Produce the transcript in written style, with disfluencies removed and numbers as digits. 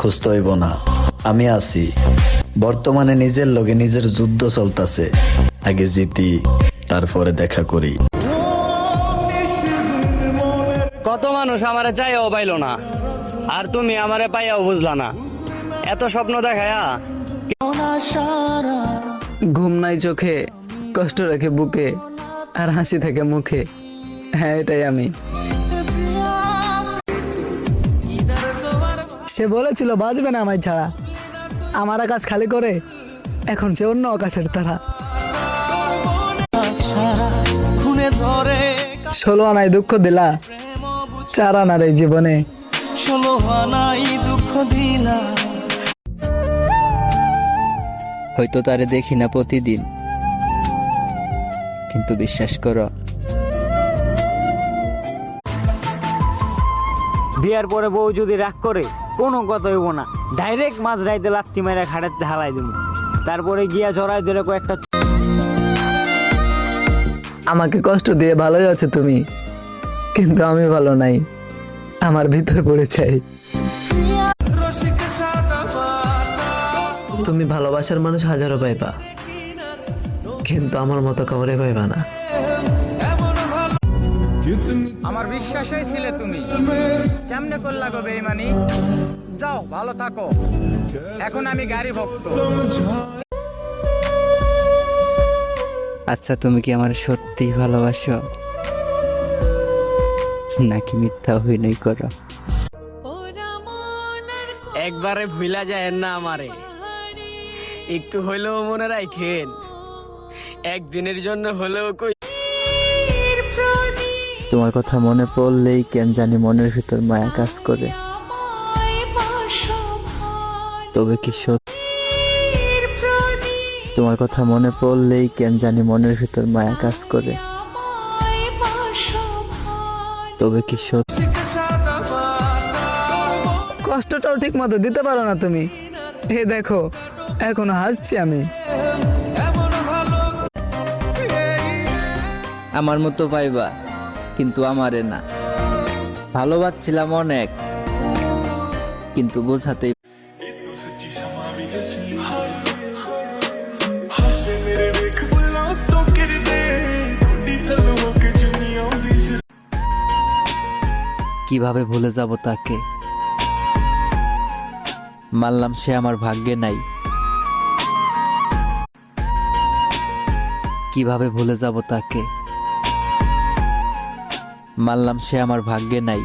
খুঁজতে হইব না, আমি আছি। বর্তমানে নিজের লগে নিজের যুদ্ধ চলতেছে, আগে জিতি তারপরে দেখা করি। কত মানুষ আমারে চাইও পাইলো না, আর তুমি আমারে পাইয়াও বুঝলা না। এত স্বপ্ন দেখায়া ঘুম নাই চোখে, কষ্ট রাখে বুকে, আর হাসি থাকে মুখে। হ্যাঁ, এটাই আমি। সে বলেছিল বাজবে না আমায় ছাড়া, আমার আকাশ খালি করে এখন সে অন্য আকাশের তারা। 16 আনায় দুঃখ দিলা, 4 আনার এই জীবনে। হয়তো তারে দেখি না প্রতিদিন, কিন্তু বিশ্বাস করো, বিয়ার পরে বউ যদি রাগ করে কোনো কথা হইব না, ডাইরেক্ট মাঝ রাইতে লাত্তি মেরে খাড়াতে হালাই দিব, তারপরে গিয়া জড়াই দিলে কয়েকটা। আমাকে কষ্ট দিয়ে ভালোই আছো তুমি, কিন্তু আমি ভালো নাই, আমার ভিতর পড়ে চাই। তুমি ভালোবাসার মানুষ হাজারো পাইবা, কিন্তু আমার মতো কাউরে পাইবা না। আমার বিশ্বাসই ছিলে তুমি, কেমনে করলা গো বেঈমানি? যাও ভালো থাকো, এখন আমি গাড়ি ভক্ত। আচ্ছা তুমি কি আমার সত্যি ভালোবাসো, নাকি মিথ্যা অভিনয় করো? একবারে ভুলা যায় না আমারে, একটু হইলেও মনে রাখেন, একদিনের জন্য হলেও কই। তোমার কথা মনে পড়লেই কেন জানি মনের ভিতর মায়া কাজ করে। তবে কি সত্যি? তোমার কথা মনে পড়লেই কেন জানি মনের ভিতর মায়া কাজ করে। তবে কি সত্যি? কষ্টটাও ঠিক মতো দিতে পারো না তুমি। এ দেখো, এখনো হাসছি আমি। আমার মতো পাইবা, কিন্তু আমারে না। ভালোবাসছিলাম অনেক, কিন্তু বোঝাতেই। কিভাবে ভুলে যাব তাকে, মানলাম সে আমার ভাগ্যে নাই। কিভাবে ভুলে যাব তাকে, মানলাম সে আমার ভাগ্যে নাই।